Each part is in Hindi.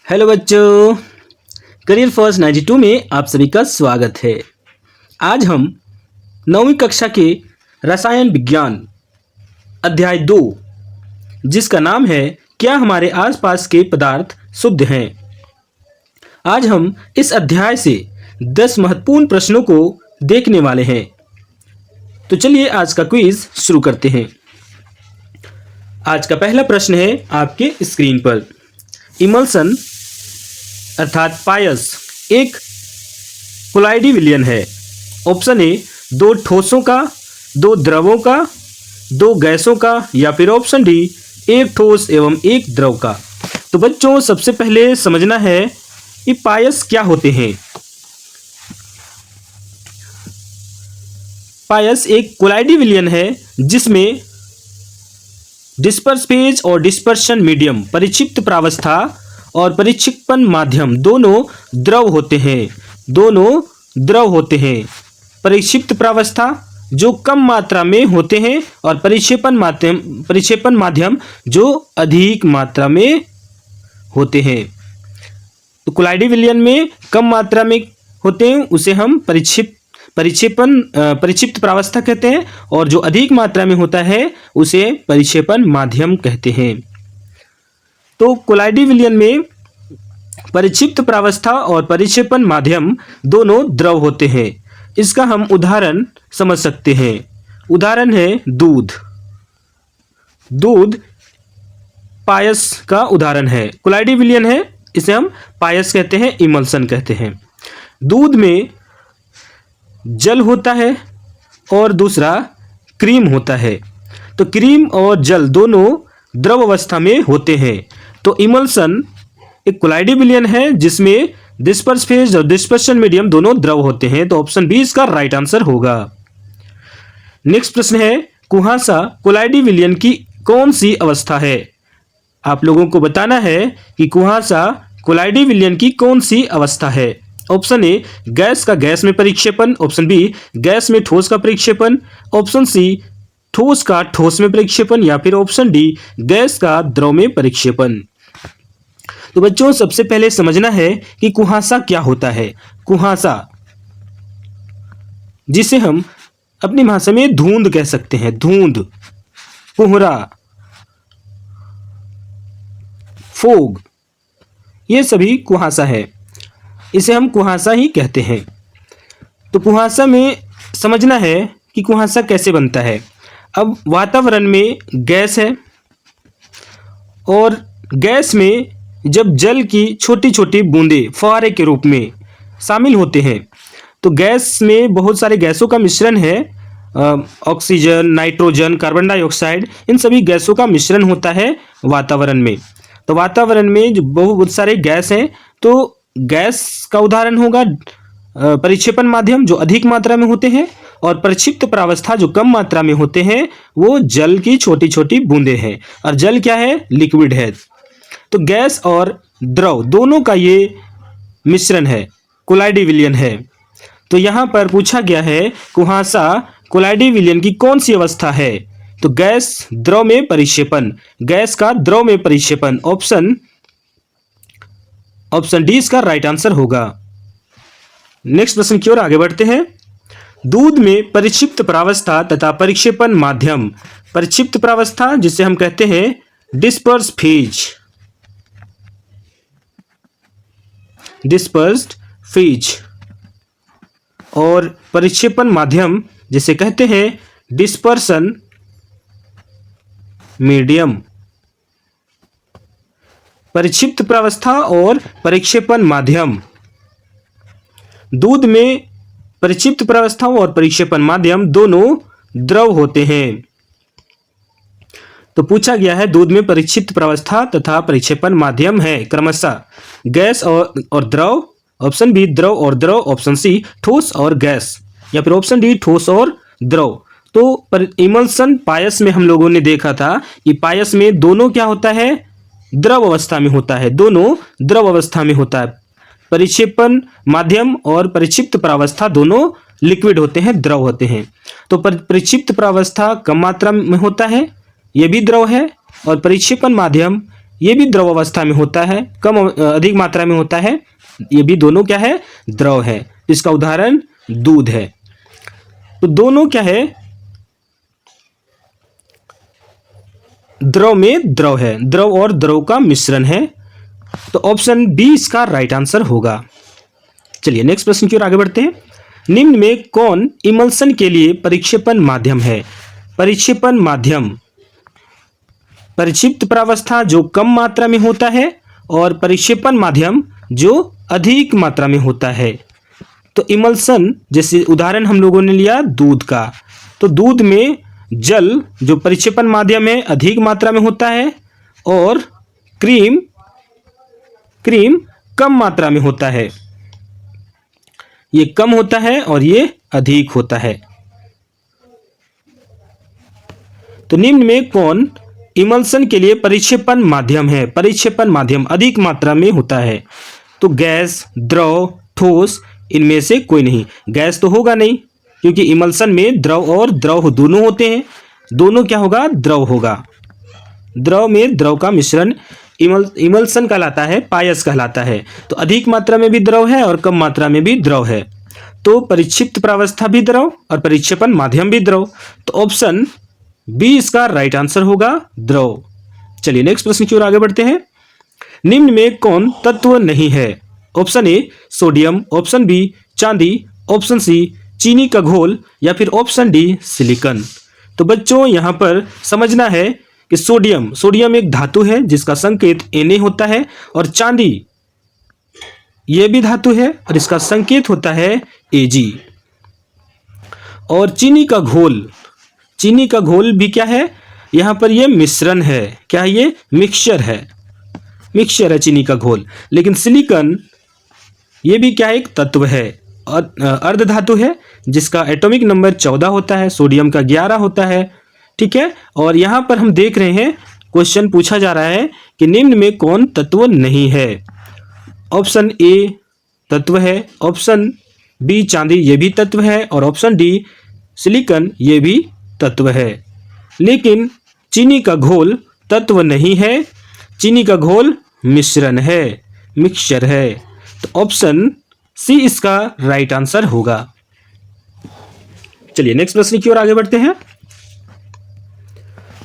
हेलो बच्चों, करियर फर्स्ट 92 में आप सभी का स्वागत है। आज हम 9वीं कक्षा के रसायन विज्ञान अध्याय 2 जिसका नाम है क्या हमारे आसपास के पदार्थ शुद्ध हैं। आज हम इस अध्याय से 10 महत्वपूर्ण प्रश्नों को देखने वाले हैं। तो चलिए आज का क्विज शुरू करते हैं। आज का पहला प्रश्न है आपके स्क्रीन पर। इमल्सन अर्थात पायस एक कोलाइडी विलयन है। ऑप्शन ए 2 ठोसों का, 2 द्रवों का, 2 गैसों का, या फिर ऑप्शन डी 1 ठोस एवं 1 द्रव का। तो बच्चों सबसे पहले समझना है कि पायस क्या होते हैं। पायस एक कोलाइडी विलयन है जिसमें डिस्पर्स फेज और डिस्पर्शन मीडियम, परिक्षिप्त प्रावस्था और परिक्षेपण माध्यम दोनों द्रव होते हैं। परिक्षिप्त प्रावस्था जो कम मात्रा में होते हैं और परिक्षेपण माध्यम जो अधिक मात्रा में होते हैं। तो कोलाइडी विलयन में कम मात्रा में होते हैं उसे हम परिक्षिप्त प्रावस्था कहते हैं, और जो अधिक मात्रा में होता है उसे परिक्षेपण माध्यम कहते हैं। तो कोलाइडी विलयन में परिक्षिप्त प्रावस्था और परिक्षेपण माध्यम दोनों द्रव होते हैं। इसका हम उदाहरण समझ सकते हैं। उदाहरण है दूध। दूध पायस का उदाहरण है। कोलाइडी विलयन है, इसे हम पायस कहते हैं, इमल्सन कहते हैं। दूध में जल होता है और दूसरा क्रीम होता है। तो क्रीम और जल दोनों द्रव अवस्था में होते हैं। तो इमल्सन एक कोलाइडी विलयन है जिसमें डिस्पर्स फेज और डिस्पर्शन मीडियम दोनों द्रव होते हैं। तो ऑप्शन बी इसका राइट आंसर होगा। नेक्स्ट प्रश्न है कुहासा कोलाइडी विलयन की कौन सी अवस्था है। आप लोगों को बताना है कि कुहासा कोलाइडी विलयन की कौन सी अवस्था है। ऑप्शन ए गैस का गैस में परिक्षेपण, ऑप्शन बी गैस में ठोस का परिक्षेपण, ऑप्शन सी ठोस का ठोस में परिक्षेपण, या फिर ऑप्शन डी गैस का द्रव में परिक्षेपण। तो बच्चों सबसे पहले समझना है कि कुहासा क्या होता है। कुहासा जिसे हम अपनी भाषा में धुंध कह सकते हैं, धुंध, कोहरा, फोग, ये सभी कुहासा है। इसे हम कुहासा ही कहते हैं। तो कुहासा में समझना है कि कुहासा कैसे बनता है। अब वातावरण में गैस है और गैस में जब जल की छोटी छोटी बूंदें फुहारे के रूप में शामिल होते हैं तो गैस में बहुत सारे गैसों का मिश्रण है। ऑक्सीजन, नाइट्रोजन, कार्बन डाइऑक्साइड, इन सभी गैसों का मिश्रण होता है वातावरण में। तो वातावरण में जो बहुत सारे गैस हैं, तो गैस का उदाहरण होगा परिक्षेपण माध्यम जो अधिक मात्रा में होते हैं, और परिक्षिप्त प्रावस्था जो कम मात्रा में होते हैं वो जल की छोटी छोटी बूंदें हैं। और जल क्या है? लिक्विड है। तो गैस और द्रव दोनों का ये मिश्रण है, कोलाइडी विलयन है। तो यहाँ पर पूछा गया है कुहासा कोलाइडी विलयन की कौन सी अवस्था है। तो गैस द्रव में परिक्षेपण, गैस का द्रव में परिक्षेपण, ऑप्शन डी इसका राइट आंसर होगा। नेक्स्ट प्रश्न की ओर आगे बढ़ते हैं। दूध में परिक्षिप्त प्रावस्था तथा परिक्षेपण माध्यम। परिक्षिप्त प्रावस्था जिसे हम कहते हैं डिस्पर्स फेज, और परिक्षेपण माध्यम जिसे कहते हैं डिस्पर्सन मीडियम। परिक्षिप्त प्रावस्था और परिक्षेपण माध्यम, दूध में परिक्षिप्त प्रावस्था और परिक्षेपण माध्यम दोनों द्रव होते हैं। तो पूछा गया है दूध में परिक्षिप्त प्रावस्था तथा परिक्षेपण माध्यम है क्रमशः गैस और द्रव, ऑप्शन बी द्रव और द्रव, ऑप्शन सी ठोस और गैस, या फिर ऑप्शन डी ठोस और द्रव। तो इमल्सन पायस में हम लोगों ने देखा था कि पायस में दोनों क्या होता है? द्रव अवस्था में होता है, दोनों द्रव अवस्था में होता है। परिक्षेपण माध्यम और परिक्षिप्त प्रावस्था दोनों लिक्विड होते हैं, द्रव होते हैं। तो परिक्षिप्त प्रावस्था कम मात्रा में होता है, ये भी द्रव है, और परिक्षेपण माध्यम ये भी द्रव अवस्था में होता है, अधिक मात्रा में होता है। ये भी दोनों क्या है, द्रव है। इसका उदाहरण दूध है। तो दोनों क्या है, द्रव में द्रव है, द्रव और द्रव का मिश्रण है। तो ऑप्शन बी इसका राइट आंसर होगा। चलिए नेक्स्ट प्रश्न की ओर आगे बढ़ते हैं। निम्न में कौन इमल्सन के लिए परिक्षेपण माध्यम है? परिक्षेपण माध्यम, परिक्षिप्त प्रावस्था जो कम मात्रा में होता है और परिक्षेपण माध्यम जो अधिक मात्रा में होता है। तो इमल्सन, जैसे उदाहरण हम लोगों ने लिया दूध का, तो दूध में जल जो परिक्षेपण माध्यम है अधिक मात्रा में होता है और क्रीम कम मात्रा में होता है। ये कम होता है और ये अधिक होता है। तो निम्न में कौन इमल्सन के लिए परिक्षेपण माध्यम है? परिक्षेपण माध्यम अधिक मात्रा में होता है। तो गैस, द्रव, ठोस, इनमें से कोई नहीं। गैस तो होगा नहीं, क्योंकि इमल्सन में द्रव और द्रव दोनों होते हैं। दोनों क्या होगा, द्रव होगा। द्रव में द्रव का मिश्रण इमल्सन कहलाता है, पायस कहलाता है। तो अधिक मात्रा में भी द्रव है और कम मात्रा में भी द्रव है। तो परिक्षिप्त प्रावस्था भी द्रव और परिक्षेपण माध्यम भी द्रव। तो ऑप्शन बी इसका राइट आंसर होगा, द्रव। चलिए नेक्स्ट प्रश्न की ओर आगे बढ़ते हैं। निम्न में कौन तत्व नहीं है? Option A sodium, option B चांदी, ऑप्शन सी चीनी का घोल या फिर ऑप्शन डी सिलिकॉन। तो बच्चों यहाँ पर समझना है कि सोडियम एक धातु है जिसका संकेत Na होता है, और चांदी ये भी धातु है और इसका संकेत होता है Ag। और चीनी का घोल भी क्या है, यहाँ पर ये मिश्रण है। क्या है ये? मिक्सचर है चीनी का घोल। लेकिन सिलिकॉन ये भी क्या है, एक तत्व है, अर्ध धातु है जिसका एटॉमिक नंबर 14 होता है, सोडियम का 11 होता है। ठीक है। और यहाँ पर हम देख रहे हैं क्वेश्चन पूछा जा रहा है कि निम्न में कौन तत्व नहीं है? ऑप्शन ए तत्व है, ऑप्शन बी चांदी ये भी तत्व है, और ऑप्शन डी सिलिकॉन ये भी तत्व है। लेकिन चीनी का घोल तत्व नहीं है, चीनी का घोल मिश्रण है, मिक्सचर है। तो ऑप्शन सी इसका राइट आंसर होगा। चलिए नेक्स्ट प्रश्न की ओर आगे बढ़ते हैं।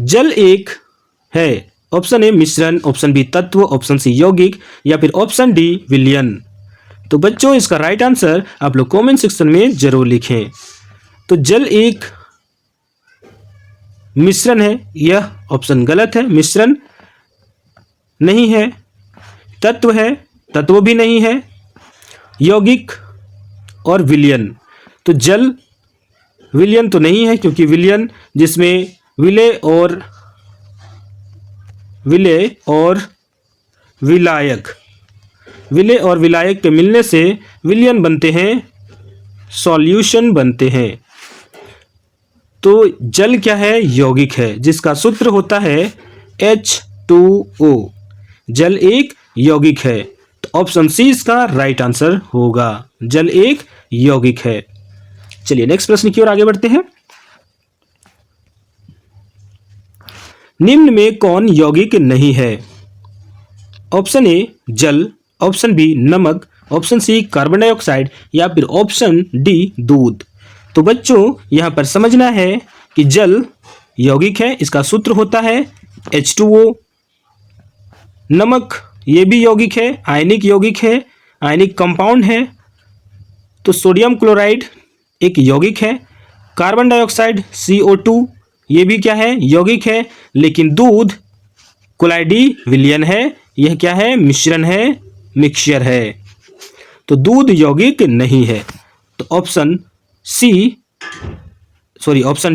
जल एक है, ऑप्शन ए मिश्रण, ऑप्शन बी तत्व, ऑप्शन सी यौगिक या फिर ऑप्शन डी विलयन। तो बच्चों इसका राइट आंसर आप लोग कमेंट सेक्शन में जरूर लिखें। तो जल एक मिश्रण है, यह ऑप्शन गलत है, मिश्रण नहीं है। तत्व है, तत्व भी नहीं है। यौगिक और विलयन, तो जल विलयन तो नहीं है, क्योंकि विलयन जिसमें विलय और विलायक के मिलने से विलयन बनते हैं, सॉल्यूशन बनते हैं। तो जल क्या है, यौगिक है जिसका सूत्र होता है H2O। जल एक यौगिक है। तो ऑप्शन सी इसका राइट आंसर होगा, जल एक यौगिक है। चलिए नेक्स्ट प्रश्न की ओर आगे बढ़ते हैं। निम्न में कौन यौगिक नहीं है? ऑप्शन ए जल, ऑप्शन बी नमक, ऑप्शन सी कार्बन डाइऑक्साइड या फिर ऑप्शन डी दूध। तो बच्चों यहां पर समझना है कि जल यौगिक है, इसका सूत्र होता है H2O। नमक ये भी यौगिक है, आयनिक यौगिक है, आयनिक कंपाउंड है। तो सोडियम क्लोराइड एक यौगिक है। कार्बन डाइऑक्साइड CO2 ये भी क्या है, यौगिक है। लेकिन दूध कोलाइडी विलयन है, यह क्या है, मिश्रण है, मिक्सचर है। तो दूध यौगिक नहीं है। तो ऑप्शन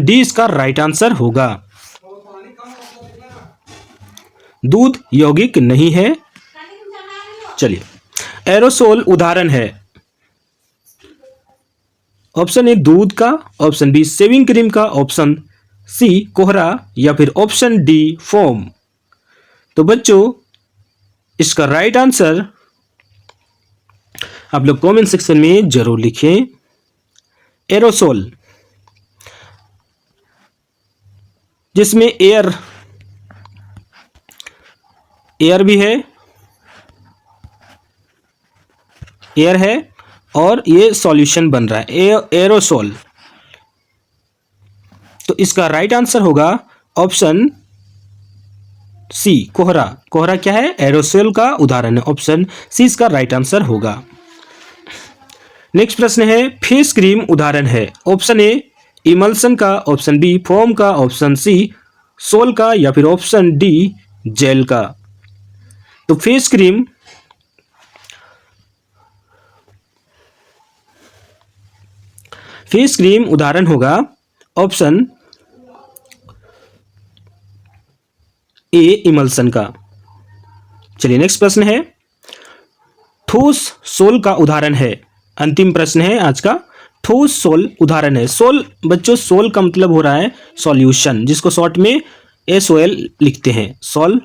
डी इसका राइट आंसर होगा, दूध यौगिक नहीं है। चलिए एरोसोल उदाहरण है, ऑप्शन ए दूध का, ऑप्शन बी शेविंग क्रीम का, ऑप्शन सी कोहरा या फिर ऑप्शन डी फोम। तो बच्चों इसका राइट आंसर आप लोग कमेंट सेक्शन में जरूर लिखें। एरोसोल जिसमें एयर भी है, एयर है, और ये सॉल्यूशन बन रहा है एरोसोल। तो इसका राइट आंसर होगा ऑप्शन सी, कोहरा। कोहरा क्या है? एरोसोल का उदाहरण है। ऑप्शन सी इसका राइट आंसर होगा। नेक्स्ट प्रश्न है, फेस क्रीम उदाहरण है। ऑप्शन ए इमल्सन का, ऑप्शन बी फोम का, ऑप्शन सी सोल का, या फिर ऑप्शन डी जेल का। तो फेस क्रीम उदाहरण होगा ऑप्शन ए इमल्सन का। चलिए नेक्स्ट प्रश्न है, ठोस सोल का उदाहरण है। अंतिम प्रश्न है आज का, ठोस सोल उदाहरण है। सोल बच्चों, सोल का मतलब हो रहा है सॉल्यूशन, जिसको शॉर्ट में SOL लिखते हैं। सोल,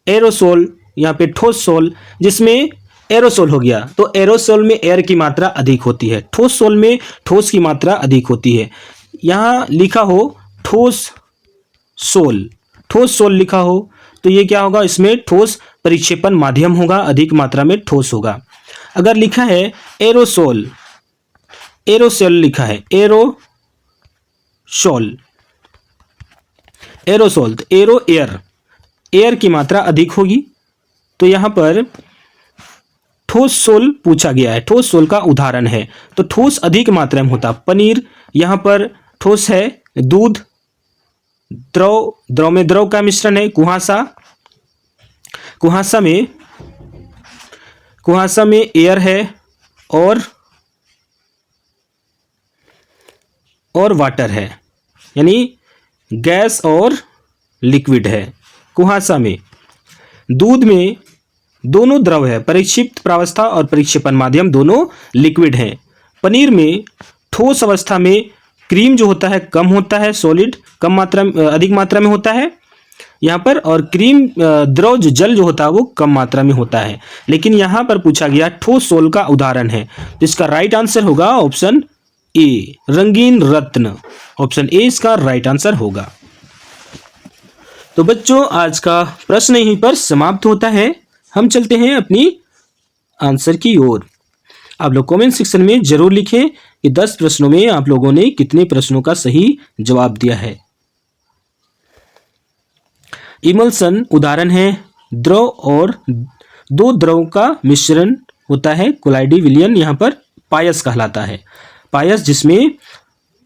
एरोसोल, यहाँ पे ठोस सोल, जिसमें एरोसोल हो गया। तो एरोसोल में एयर की मात्रा अधिक होती है, ठोस सोल में ठोस की मात्रा अधिक होती है। यहाँ लिखा हो ठोस सोल लिखा हो तो ये क्या होगा? इसमें ठोस परिक्षेपण माध्यम होगा, अधिक मात्रा में ठोस होगा। अगर लिखा है एरोसोल लिखा है, एरोसोल तो एयर की मात्रा अधिक होगी। तो यहाँ पर ठोस सोल पूछा गया है, ठोस सोल का उदाहरण है। तो ठोस अधिक मात्रा में होता, पनीर यहाँ पर ठोस है, दूध द्रव में द्रव का मिश्रण है, कुहासा में एयर है और वाटर है, यानी गैस और लिक्विड है। कुहासा में, दूध में दोनों द्रव है, परिक्षिप्त प्रावस्था और परिक्षेपण माध्यम दोनों लिक्विड है। पनीर में ठोस अवस्था में क्रीम जो होता है कम होता है, सॉलिड अधिक मात्रा में होता है यहाँ पर, और क्रीम द्रव जल जो होता है वो कम मात्रा में होता है। लेकिन यहाँ पर पूछा गया ठोस सोल का उदाहरण है, तो इसका राइट आंसर होगा ऑप्शन ए, रंगीन रत्न। ऑप्शन ए इसका राइट आंसर होगा। तो बच्चों, आज का प्रश्न यहीं पर समाप्त होता है। हम चलते हैं अपनी आंसर की ओर। आप लोग कमेंट सेक्शन में जरूर लिखें कि 10 प्रश्नों में आप लोगों ने कितने प्रश्नों का सही जवाब दिया है। इमल्सन उदाहरण है, द्रव और दो द्रव का मिश्रण होता है, कोलाइडी विलयन यहाँ पर पायस कहलाता है। पायस जिसमें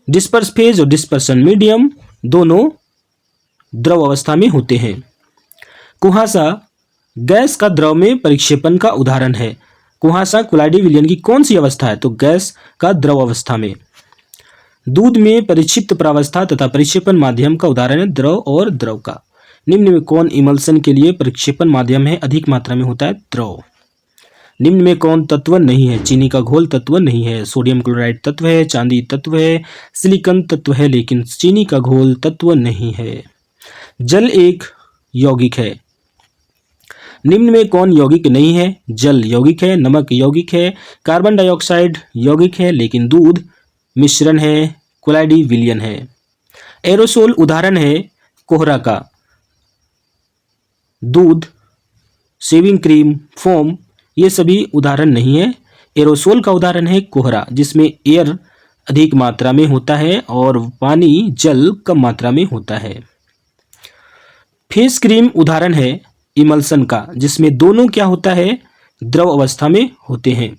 डिस्पर्स फेज और डिस्पर्सन मीडियम दोनों द्रव अवस्था में होते हैं। कुहासा गैस का द्रव में परिक्षेपण का उदाहरण है। कुहासा कोलाइडी विलयन की कौन सी अवस्था है? तो गैस का द्रव अवस्था में। दूध में परिक्षिप्त प्रावस्था तथा परिक्षेपण माध्यम का उदाहरण है द्रव और द्रव का। निम्न में कौन इमल्सन के लिए परिक्षेपण माध्यम है? अधिक मात्रा में होता है द्रव। निम्न में कौन तत्व नहीं है? चीनी का घोल तत्व नहीं है, सोडियम क्लोराइड तत्व है, चांदी तत्व है, सिलिकॉन तत्व है, लेकिन चीनी का घोल तत्व नहीं है। जल एक यौगिक है। निम्न में कौन यौगिक नहीं है? जल यौगिक है, नमक यौगिक है, कार्बन डाइऑक्साइड यौगिक है, लेकिन दूध मिश्रण है, कोलाइडी विलयन है। एरोसोल उदाहरण है कोहरा का। दूध, शेविंग क्रीम, फोम ये सभी उदाहरण नहीं है। एरोसोल का उदाहरण है कोहरा, जिसमें एयर अधिक मात्रा में होता है और पानी जल कम मात्रा में होता है। फेस क्रीम उदाहरण है इमल्सन का, जिसमें दोनों क्या होता है? द्रव अवस्था में होते हैं।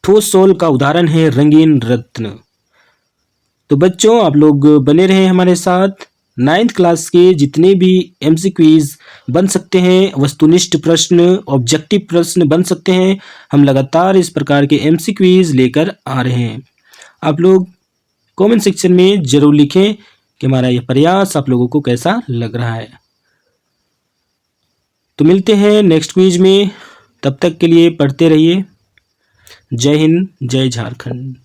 ठोस सोल का उदाहरण है रंगीन रत्न। तो बच्चों, आप लोग बने रहे हमारे साथ। 9th क्लास के जितने भी MCQs बन सकते हैं, वस्तुनिष्ठ प्रश्न, ऑब्जेक्टिव प्रश्न बन सकते हैं, हम लगातार इस प्रकार के MCQs लेकर आ रहे हैं। आप लोग कमेंट सेक्शन में जरूर लिखें कि हमारा यह प्रयास आप लोगों को कैसा लग रहा है। तो मिलते हैं नेक्स्ट क्विज में, तब तक के लिए पढ़ते रहिए। जय हिंद, जय झारखंड।